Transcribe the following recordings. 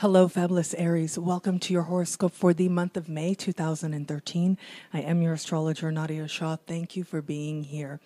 Hello, Fabulous Aries. Welcome to your horoscope for the month of May 2013. I am your astrologer, Nadiya Shah. Thank you for being here.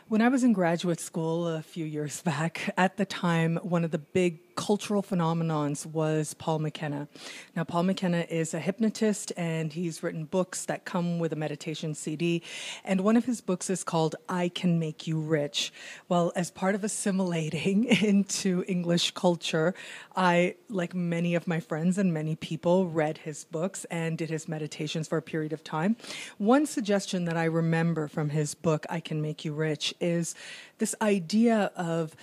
When I was in graduate school a few years back, at the time, one of the big cultural phenomenons was Paul McKenna. Now, Paul McKenna is a hypnotist, and he's written books that come with a meditation CD. And one of his books is called I Can Make You Rich. Well, as part of assimilating into English culture, I, like many of my friends and many people, read his books and did his meditations for a period of time. One suggestion that I remember from his book, I Can Make You Rich, is this idea of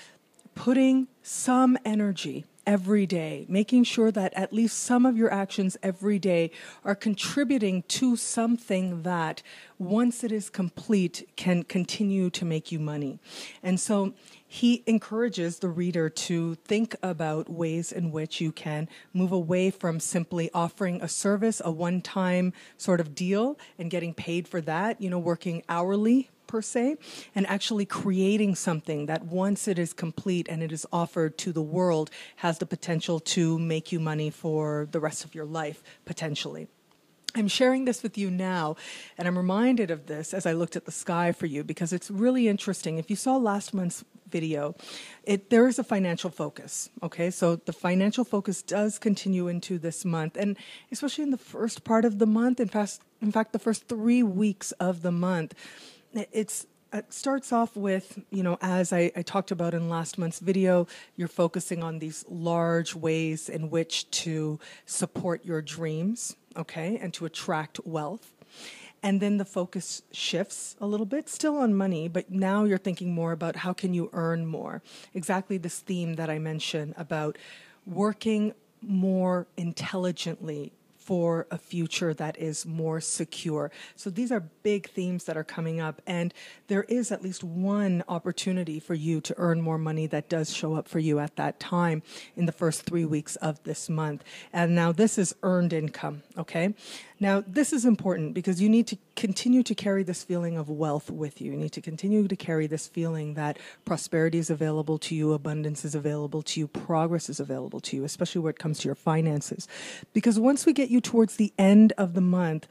putting some energy every day, making sure that at least some of your actions every day are contributing to something that, once it is complete, can continue to make you money. And so he encourages the reader to think about ways in which you can move away from simply offering a service, a one-time sort of deal, and getting paid for that, working hourly per se, and actually creating something that, once it is complete and it is offered to the world, has the potential to make you money for the rest of your life, potentially. I'm sharing this with you now, and I'm reminded of this as I looked at the sky for you, because it's really interesting. If you saw last month's video, there is a financial focus, okay? So the financial focus does continue into this month, and especially in the first part of the month, in fact, the first 3 weeks of the month. It starts off with, as I talked about in last month's video, you're focusing on these large ways in which to support your dreams, okay, and to attract wealth. And then the focus shifts a little bit, still on money, but now you're thinking more about how can you earn more. Exactly this theme that I mentioned about working more intelligently for a future that is more secure. So these are big themes that are coming up, and there is at least one opportunity for you to earn more money that does show up for you at that time in the first 3 weeks of this month. And now this is earned income, okay? Now this is important because you need to continue to carry this feeling of wealth with you. You need to continue to carry this feeling that prosperity is available to you, abundance is available to you, progress is available to you, especially when it comes to your finances. Because once we get you towards the end of the month,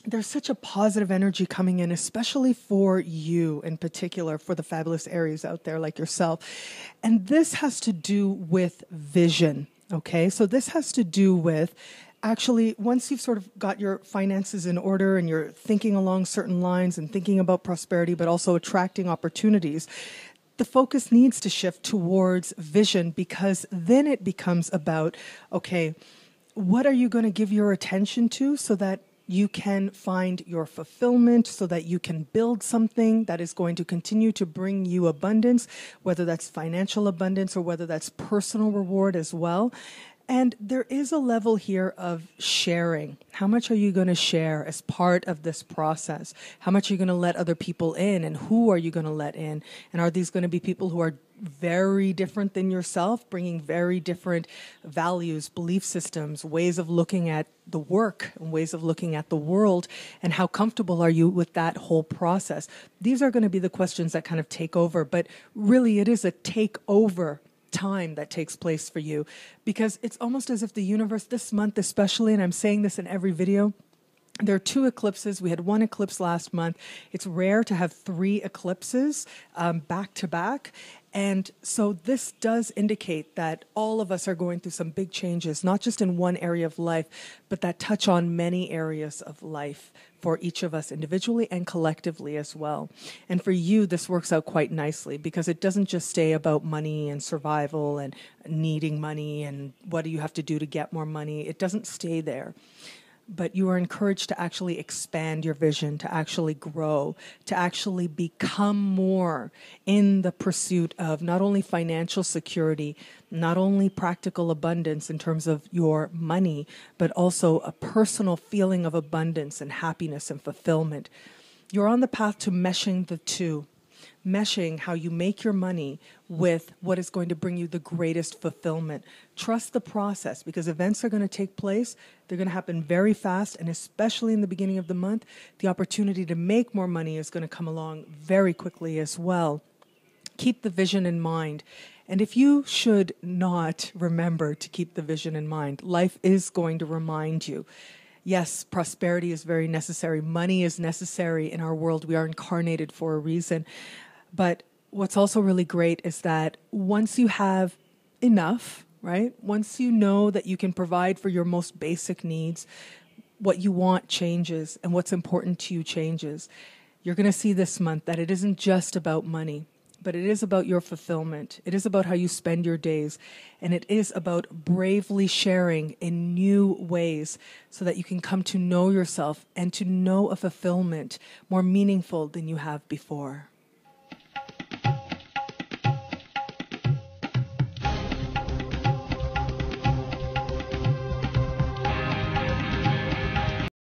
there's such a positive energy coming in, especially for you in particular, for the fabulous Aries out there like yourself. And this has to do with vision, okay? So this has to do with actually, once you've sort of got your finances in order and you're thinking along certain lines and thinking about prosperity, but also attracting opportunities, the focus needs to shift towards vision, because then it becomes about, okay, what are you going to give your attention to so that you can find your fulfillment, so that you can build something that is going to continue to bring you abundance, whether that's financial abundance or whether that's personal reward as well. And there is a level here of sharing. How much are you going to share as part of this process? How much are you going to let other people in, and who are you going to let in? And are these going to be people who are very different than yourself, bringing very different values, belief systems, ways of looking at the work, and ways of looking at the world? And how comfortable are you with that whole process? These are going to be the questions that kind of take over, but really it is a takeover time that takes place for you, because it's almost as if the universe this month especially, and I'm saying this in every video, there are 2 eclipses. We had 1 eclipse last month. It's rare to have 3 eclipses back to back. And so this does indicate that all of us are going through some big changes, not just in one area of life, but that touch on many areas of life for each of us individually and collectively as well. And for you, this works out quite nicely, because it doesn't just stay about money and survival and needing money and what do you have to do to get more money. It doesn't stay there. But you are encouraged to actually expand your vision, to actually grow, to actually become more in the pursuit of not only financial security, not only practical abundance in terms of your money, but also a personal feeling of abundance and happiness and fulfillment. You're on the path to meshing the two. Meshing how you make your money with what is going to bring you the greatest fulfillment. Trust the process, because events are going to take place. They're going to happen very fast, and especially in the beginning of the month, the opportunity to make more money is going to come along very quickly as well. Keep the vision in mind And if you should not remember to keep the vision in mind, life is going to remind you. Yes, prosperity is very necessary. Money is necessary in our world. We are incarnated for a reason. But what's also really great is that once you have enough, right? Once you know that you can provide for your most basic needs, what you want changes and what's important to you changes. You're going to see this month that it isn't just about money, but it is about your fulfillment. It is about how you spend your days. And it is about bravely sharing in new ways so that you can come to know yourself and to know a fulfillment more meaningful than you have before.